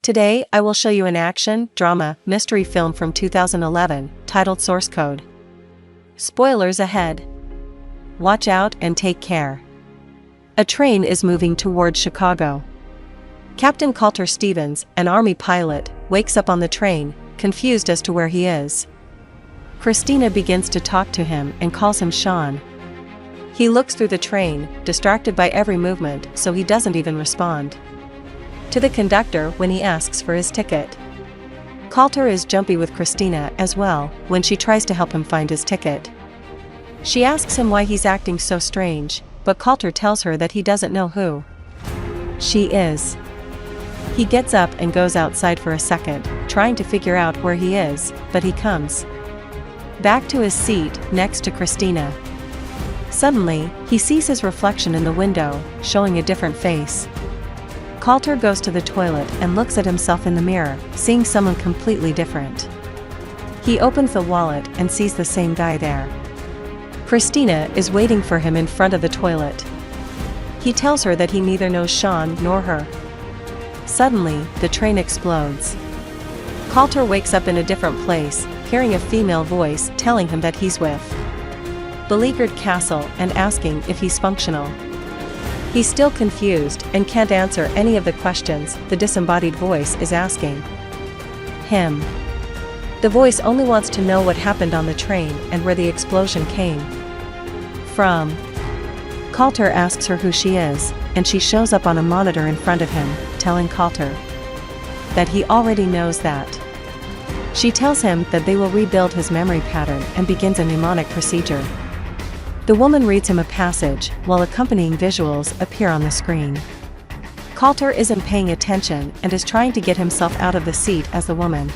Today, I will show you an action, drama, mystery film from 2011, titled Source Code. Spoilers ahead. Watch out and take care. A train is moving toward Chicago. Captain Colter Stevens, an Army pilot, wakes up on the train, confused as to where he is. Christina begins to talk to him and calls him Sean. He looks through the train, distracted by every movement, so he doesn't even respond to the conductor when he asks for his ticket. Colter is jumpy with Christina as well when she tries to help him find his ticket. She asks him why he's acting so strange, but Colter tells her that he doesn't know who she is. He gets up and goes outside for a second, trying to figure out where he is, but he comes back to his seat next to Christina. Suddenly, he sees his reflection in the window, showing a different face. Colter goes to the toilet and looks at himself in the mirror, seeing someone completely different. He opens the wallet and sees the same guy there. Christina is waiting for him in front of the toilet. He tells her that he neither knows Sean nor her. Suddenly, the train explodes. Colter wakes up in a different place, hearing a female voice telling him that he's with Beleaguered Castle and asking if he's functional. He's still confused and can't answer any of the questions the disembodied voice is asking him. The voice only wants to know what happened on the train and where the explosion came from. Colter asks her who she is, and she shows up on a monitor in front of him, telling Colter that he already knows that. She tells him that they will rebuild his memory pattern and begins a mnemonic procedure. The woman reads him a passage, while accompanying visuals appear on the screen. Colter isn't paying attention and is trying to get himself out of the seat as the woman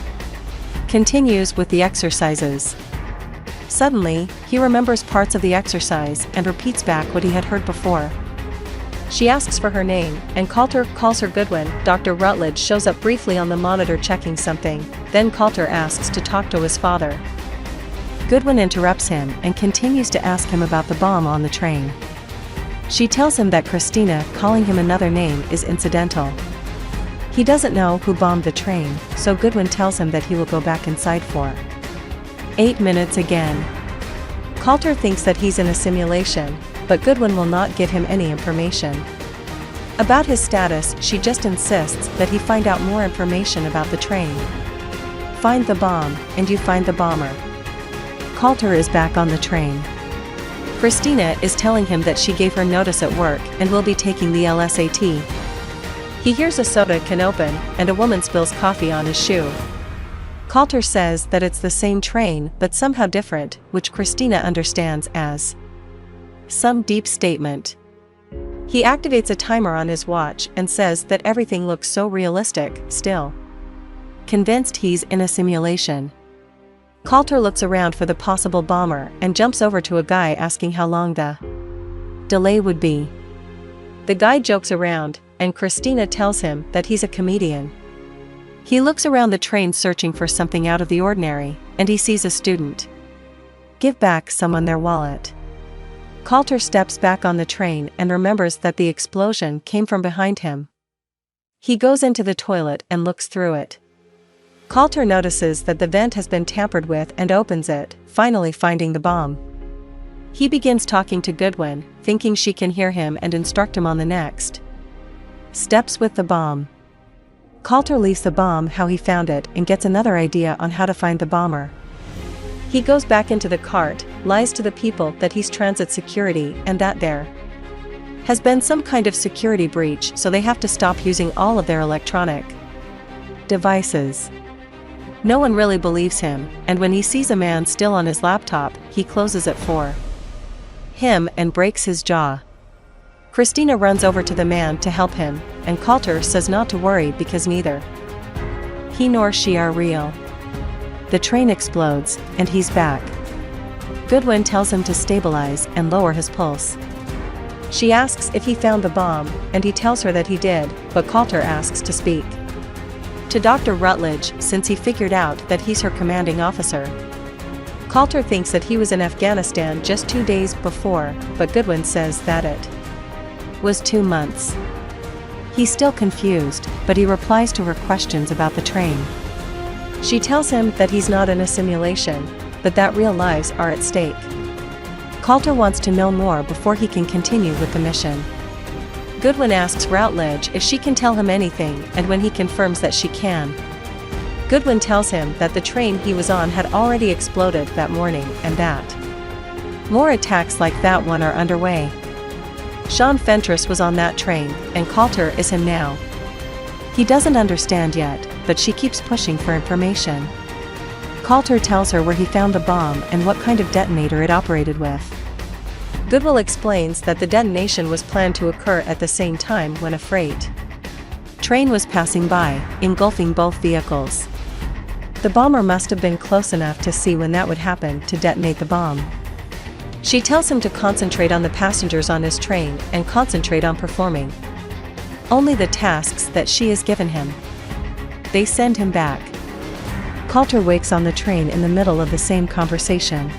continues with the exercises. Suddenly, he remembers parts of the exercise and repeats back what he had heard before. She asks for her name, and Colter calls her Goodwin. Dr. Rutledge shows up briefly on the monitor checking something, then Colter asks to talk to his father. Goodwin interrupts him and continues to ask him about the bomb on the train. She tells him that Christina calling him another name is incidental. He doesn't know who bombed the train, so Goodwin tells him that he will go back inside for 8 minutes again. Colter thinks that he's in a simulation, but Goodwin will not give him any information about his status. She just insists that he find out more information about the train. Find the bomb, and you find the bomber. Colter is back on the train. Christina is telling him that she gave her notice at work and will be taking the LSAT. He hears a soda can open, and a woman spills coffee on his shoe. Colter says that it's the same train but somehow different, which Christina understands as some deep statement. He activates a timer on his watch and says that everything looks so realistic, still convinced he's in a simulation. Colter looks around for the possible bomber and jumps over to a guy asking how long the delay would be. The guy jokes around, and Christina tells him that he's a comedian. He looks around the train searching for something out of the ordinary, and he sees a student give back someone their wallet. Colter steps back on the train and remembers that the explosion came from behind him. He goes into the toilet and looks through it. Colter notices that the vent has been tampered with and opens it, finally finding the bomb. He begins talking to Goodwin, thinking she can hear him and instruct him on the next steps with the bomb. Colter leaves the bomb how he found it and gets another idea on how to find the bomber. He goes back into the cart, lies to the people that he's transit security and that there has been some kind of security breach, so they have to stop using all of their electronic devices. No one really believes him, and when he sees a man still on his laptop, he closes it for him and breaks his jaw. Christina runs over to the man to help him, and Colter says not to worry because neither he nor she are real. The train explodes, and he's back. Goodwin tells him to stabilize and lower his pulse. She asks if he found the bomb, and he tells her that he did, but Colter asks to speak to Dr. Rutledge since he figured out that he's her commanding officer. Colter thinks that he was in Afghanistan just 2 days before, but Goodwin says that it was 2 months. He's still confused, but he replies to her questions about the train. She tells him that he's not in a simulation, but that real lives are at stake. Coulter wants to know more before he can continue with the mission. Goodwin asks Routledge if she can tell him anything, and when he confirms that she can, Goodwin tells him that the train he was on had already exploded that morning and that more attacks like that one are underway. Sean Fentress was on that train, and Coulter is him now. He doesn't understand yet, but she keeps pushing for information. Coulter tells her where he found the bomb and what kind of detonator it operated with. Goodwin explains that the detonation was planned to occur at the same time when a freight train was passing by, engulfing both vehicles. The bomber must have been close enough to see when that would happen to detonate the bomb. She tells him to concentrate on the passengers on his train and concentrate on performing only the tasks that she has given him. They send him back. Coulter wakes on the train in the middle of the same conversation.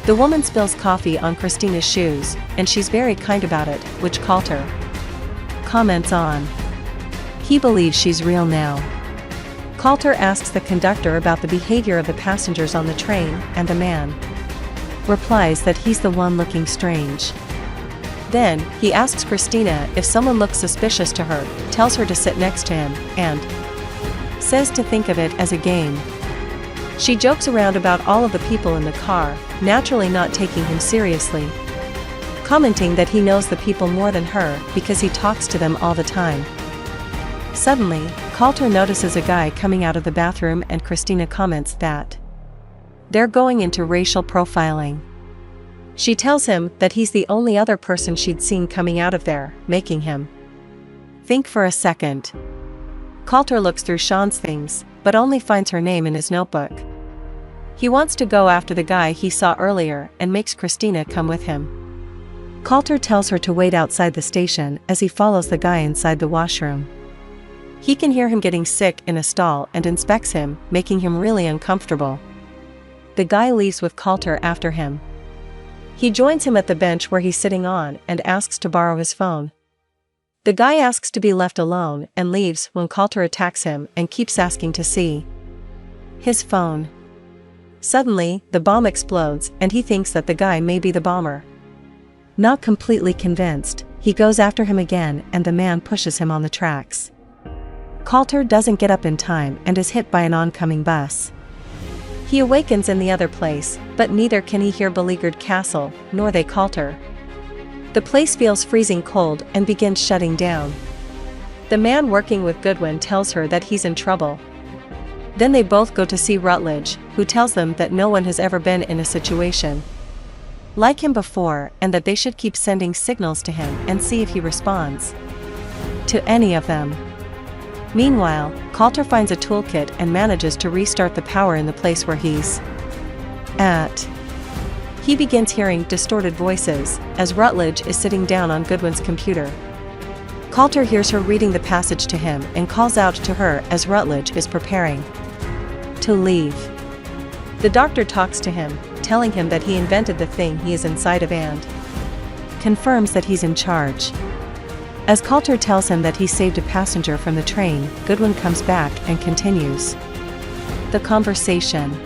The woman spills coffee on Christina's shoes, and she's very kind about it, which Coulter comments on. He believes she's real now. Coulter asks the conductor about the behavior of the passengers on the train, and the man replies that he's the one looking strange. Then, he asks Christina if someone looks suspicious to her, tells her to sit next to him, and says to think of it as a game. She jokes around about all of the people in the car, naturally not taking him seriously, commenting that he knows the people more than her because he talks to them all the time. Suddenly, Coulter notices a guy coming out of the bathroom, and Christina comments that they're going into racial profiling. She tells him that he's the only other person she'd seen coming out of there, making him think for a second. Coulter looks through Sean's things, but only finds her name in his notebook. He wants to go after the guy he saw earlier and makes Christina come with him. Coulter tells her to wait outside the station as he follows the guy inside the washroom. He can hear him getting sick in a stall and inspects him, making him really uncomfortable. The guy leaves with Coulter after him. He joins him at the bench where he's sitting on and asks to borrow his phone. The guy asks to be left alone and leaves when Coulter attacks him and keeps asking to see his phone. Suddenly, the bomb explodes and he thinks that the guy may be the bomber. Not completely convinced, he goes after him again and the man pushes him on the tracks. Coulter doesn't get up in time and is hit by an oncoming bus. He awakens in the other place, but neither can he hear beleaguered Castle, nor they Coulter. The place feels freezing cold and begins shutting down. The man working with Goodwin tells her that he's in trouble. Then they both go to see Routledge, who tells them that no one has ever been in a situation like him before and that they should keep sending signals to him and see if he responds to any of them. Meanwhile, Coulter finds a toolkit and manages to restart the power in the place where he's at. He begins hearing distorted voices as Routledge is sitting down on Goodwin's computer. Coulter hears her reading the passage to him and calls out to her as Routledge is preparing to leave. The doctor talks to him, telling him that he invented the thing he is inside of and confirms that he's in charge. As Coulter tells him that he saved a passenger from the train, Goodwin comes back and continues the conversation.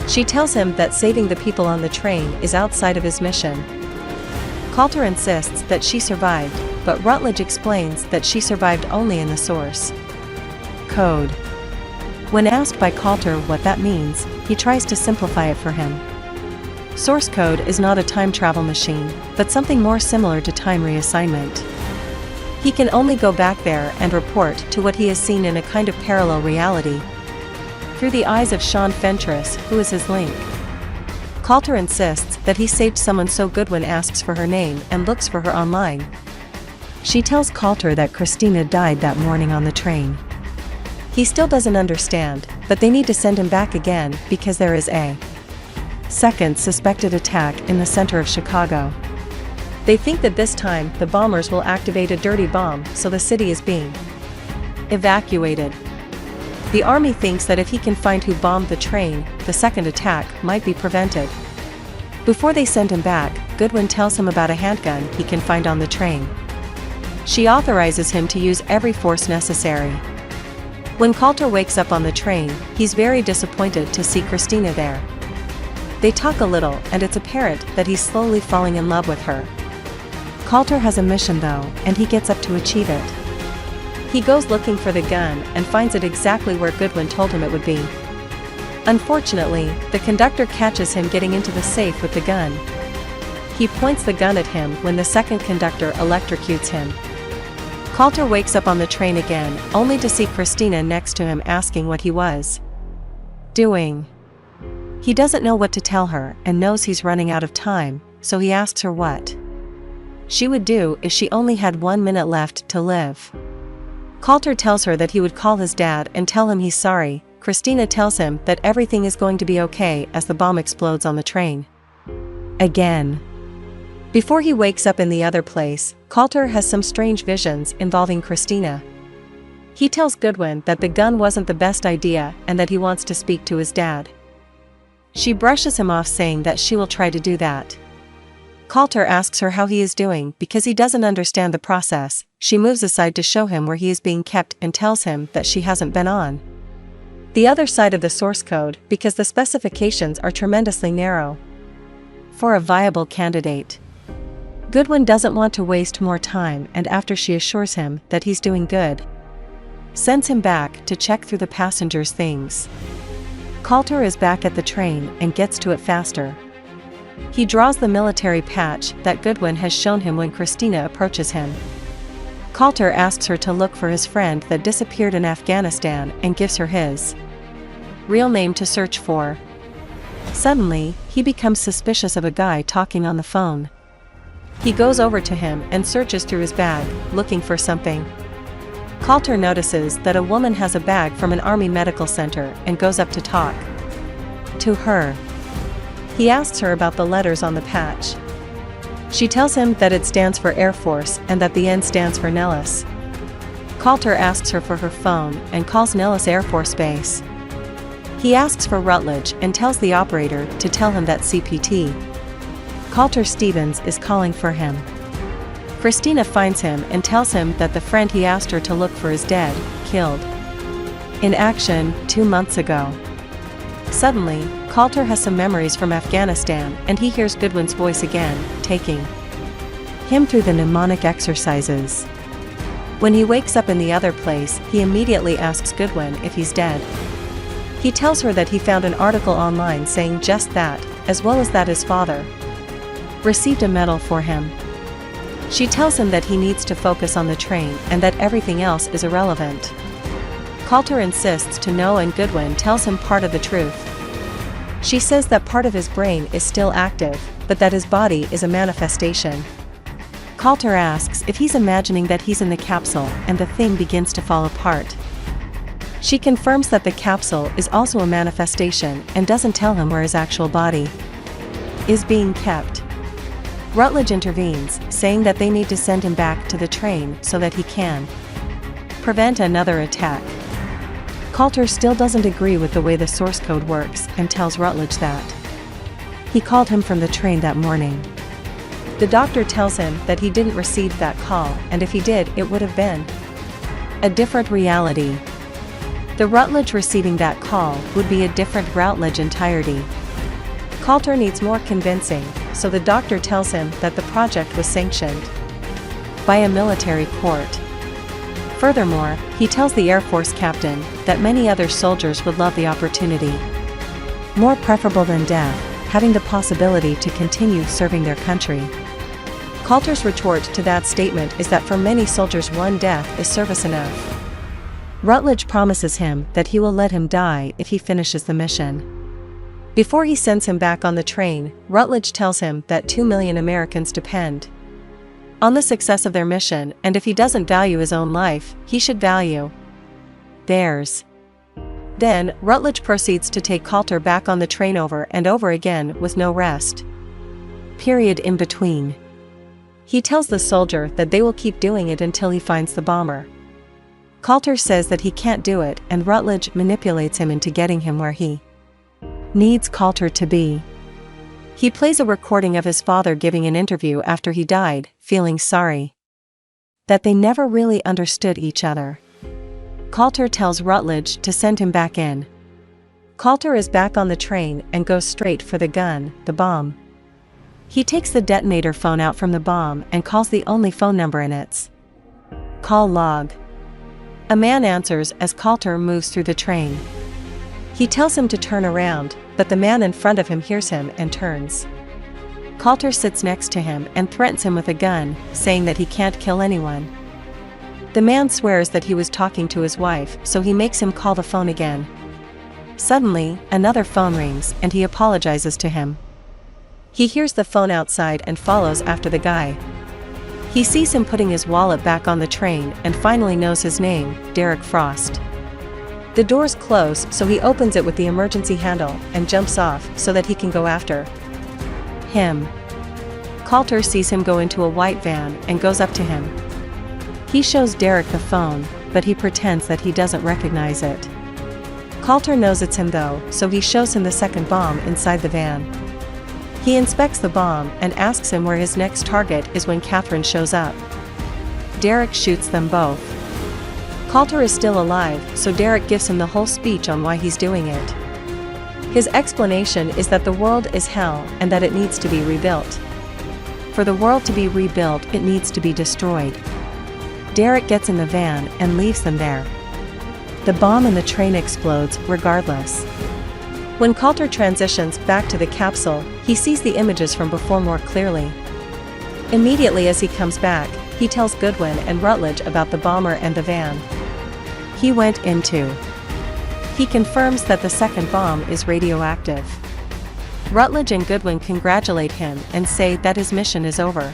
She tells him that saving the people on the train is outside of his mission. Coulter insists that she survived, but Routledge explains that she survived only in the source code. When asked by Coulter what that means, he tries to simplify it for him. Source code is not a time travel machine, but something more similar to time reassignment. He can only go back there and report to what he has seen in a kind of parallel reality through the eyes of Sean Fentress, who is his link. Coulter insists that he saved someone, so Goodwin asks for her name and looks for her online. She tells Coulter that Christina died that morning on the train. He still doesn't understand, but they need to send him back again because there is a second suspected attack in the center of Chicago. They think that this time the bombers will activate a dirty bomb, so the city is being evacuated. The army thinks that if he can find who bombed the train, the second attack might be prevented. Before they send him back, Goodwin tells him about a handgun he can find on the train. She authorizes him to use every force necessary. When Coulter wakes up on the train, he's very disappointed to see Christina there. They talk a little, and it's apparent that he's slowly falling in love with her. Coulter has a mission though, and he gets up to achieve it. He goes looking for the gun and finds it exactly where Goodwin told him it would be. Unfortunately, the conductor catches him getting into the safe with the gun. He points the gun at him when the second conductor electrocutes him. Coulter wakes up on the train again, only to see Christina next to him asking what he was doing. He doesn't know what to tell her and knows he's running out of time, so he asks her what she would do if she only had 1 minute left to live. Coulter tells her that he would call his dad and tell him he's sorry. Christina tells him that everything is going to be okay as the bomb explodes on the train again. Before he wakes up in the other place, Coulter has some strange visions involving Christina. He tells Goodwin that the gun wasn't the best idea and that he wants to speak to his dad. She brushes him off saying that she will try to do that. Coulter asks her how he is doing because he doesn't understand the process. She moves aside to show him where he is being kept and tells him that she hasn't been on the other side of the source code because the specifications are tremendously narrow for a viable candidate. Goodwin doesn't want to waste more time, and after she assures him that he's doing good, sends him back to check through the passengers' things. Coulter is back at the train and gets to it faster. He draws the military patch that Goodwin has shown him when Christina approaches him. Coulter asks her to look for his friend that disappeared in Afghanistan and gives her his real name to search for. Suddenly, he becomes suspicious of a guy talking on the phone. He goes over to him and searches through his bag, looking for something. Coulter notices that a woman has a bag from an army medical center and goes up to talk to her. He asks her about the letters on the patch. She tells him that it stands for Air Force and that the N stands for Nellis. Coulter asks her for her phone and calls Nellis Air Force Base. He asks for Rutledge and tells the operator to tell him that CPT Coulter Stevens is calling for him. Christina finds him and tells him that the friend he asked her to look for is dead, killed in action 2 months ago. Suddenly, Coulter has some memories from Afghanistan and he hears Goodwin's voice again, taking him through the mnemonic exercises. When he wakes up in the other place, he immediately asks Goodwin if he's dead. He tells her that he found an article online saying just that, as well as that his father received a medal for him. She tells him that he needs to focus on the train and that everything else is irrelevant. Coulter insists to know and Goodwin tells him part of the truth. She says that part of his brain is still active, but that his body is a manifestation. Coulter asks if he's imagining that he's in the capsule and the thing begins to fall apart. She confirms that the capsule is also a manifestation and doesn't tell him where his actual body is being kept. Rutledge intervenes, saying that they need to send him back to the train so that he can prevent another attack. Coulter still doesn't agree with the way the source code works and tells Rutledge that he called him from the train that morning. The doctor tells him that he didn't receive that call, and if he did, it would have been a different reality. The Rutledge receiving that call would be a different Routledge entirety. Coulter needs more convincing, so the doctor tells him that the project was sanctioned by a military court. Furthermore, he tells the Air Force captain that many other soldiers would love the opportunity, more preferable than death, having the possibility to continue serving their country. Coulter's retort to that statement is that for many soldiers one death is service enough. Rutledge promises him that he will let him die if he finishes the mission. Before he sends him back on the train, Rutledge tells him that 2 million Americans depend on the success of their mission, and if he doesn't value his own life, he should value theirs. Then, Rutledge proceeds to take Coulter back on the train over and over again with no rest period in between. He tells the soldier that they will keep doing it until he finds the bomber. Coulter says that he can't do it, and Rutledge manipulates him into getting him where he needs Coulter to be. He plays a recording of his father giving an interview after he died, feeling sorry that they never really understood each other. Coulter tells Rutledge to send him back in. Coulter is back on the train and goes straight for the gun, the bomb. He takes the detonator phone out from the bomb and calls the only phone number in its call log. A man answers as Coulter moves through the train. He tells him to turn around, but the man in front of him hears him and turns. Coulter sits next to him and threatens him with a gun, saying that he can't kill anyone. The man swears that he was talking to his wife, so he makes him call the phone again. Suddenly, another phone rings and he apologizes to him. He hears the phone outside and follows after the guy. He sees him putting his wallet back on the train and finally knows his name, Derek Frost. The doors close, so he opens it with the emergency handle and jumps off so that he can go after him. Coulter sees him go into a white van and goes up to him. He shows Derek the phone, but he pretends that he doesn't recognize it. Coulter knows it's him though, so he shows him the second bomb inside the van. He inspects the bomb and asks him where his next target is when Catherine shows up. Derek shoots them both. Coulter is still alive, so Derek gives him the whole speech on why he's doing it. His explanation is that the world is hell and that it needs to be rebuilt. For the world to be rebuilt, it needs to be destroyed. Derek gets in the van and leaves them there. The bomb in the train explodes regardless. When Coulter transitions back to the capsule, he sees the images from before more clearly. Immediately as he comes back, he tells Goodwin and Rutledge about the bomber and the van he went into. He confirms that the second bomb is radioactive. Rutledge and Goodwin congratulate him and say that his mission is over.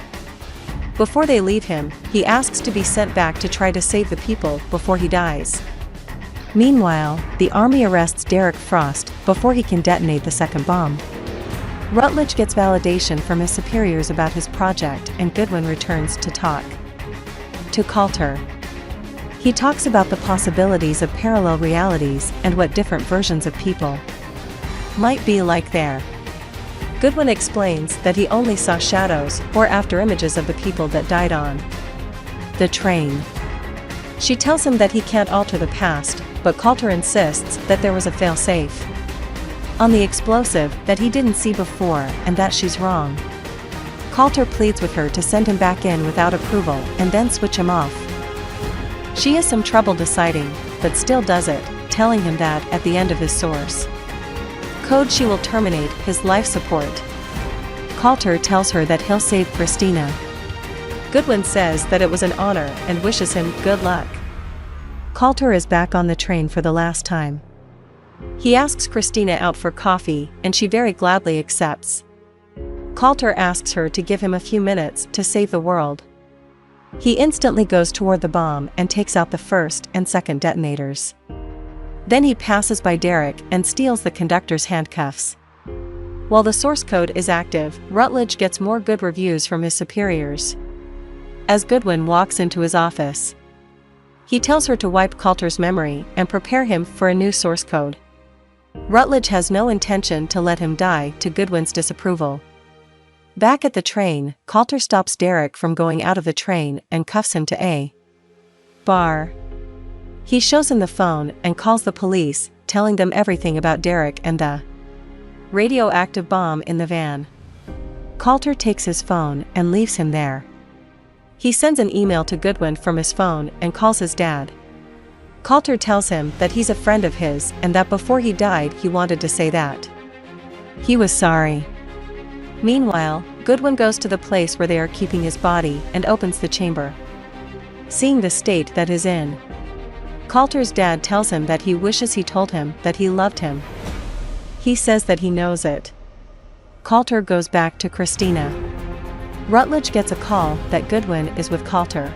Before they leave him, he asks to be sent back to try to save the people before he dies. Meanwhile, the army arrests Derek Frost before he can detonate the second bomb. Rutledge gets validation from his superiors about his project and Goodwin returns to talk to Coulter. He talks about the possibilities of parallel realities and what different versions of people might be like there. Goodwin explains that he only saw shadows or after images of the people that died on the train. She tells him that he can't alter the past, but Coulter insists that there was a fail-safe on the explosive that he didn't see before and that she's wrong. Coulter pleads with her to send him back in without approval and then switch him off. She has some trouble deciding, but still does it, telling him that, at the end of his source code, she will terminate his life support. Coulter tells her that he'll save Christina. Goodwin says that it was an honor and wishes him good luck. Coulter is back on the train for the last time. He asks Christina out for coffee, and she very gladly accepts. Coulter asks her to give him a few minutes to save the world. He instantly goes toward the bomb and takes out the first and second detonators. Then he passes by Derek and steals the conductor's handcuffs. While the source code is active, Rutledge gets more good reviews from his superiors. As Goodwin walks into his office, he tells her to wipe Coulter's memory and prepare him for a new source code. Rutledge has no intention to let him die, to Goodwin's disapproval. Back at the train, Coulter stops Derek from going out of the train and cuffs him to a bar. He shows him the phone and calls the police, telling them everything about Derek and the radioactive bomb in the van. Coulter takes his phone and leaves him there. He sends an email to Goodwin from his phone and calls his dad. Coulter tells him that he's a friend of his and that before he died he wanted to say that he was sorry. Meanwhile, Goodwin goes to the place where they are keeping his body and opens the chamber. Seeing the state that is in, Coulter's dad tells him that he wishes he told him that he loved him. He says that he knows it. Coulter goes back to Christina. Rutledge gets a call that Goodwin is with Coulter.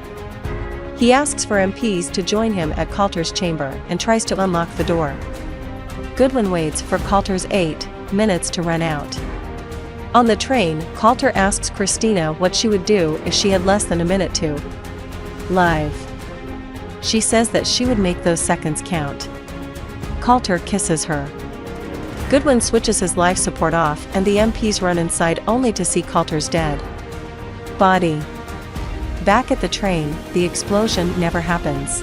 He asks for MPs to join him at Coulter's chamber and tries to unlock the door. Goodwin waits for Coulter's 8 minutes to run out. On the train, Coulter asks Christina what she would do if she had less than a minute to live. She says that she would make those seconds count. Coulter kisses her. Goodwin switches his life support off and the MPs run inside only to see Coulter's dead body. Back at the train, the explosion never happens.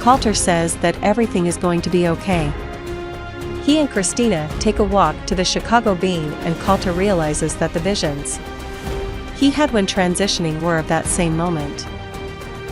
Coulter says that everything is going to be okay. He and Christina take a walk to the Chicago Bean and Coulter realizes that the visions he had when transitioning were of that same moment.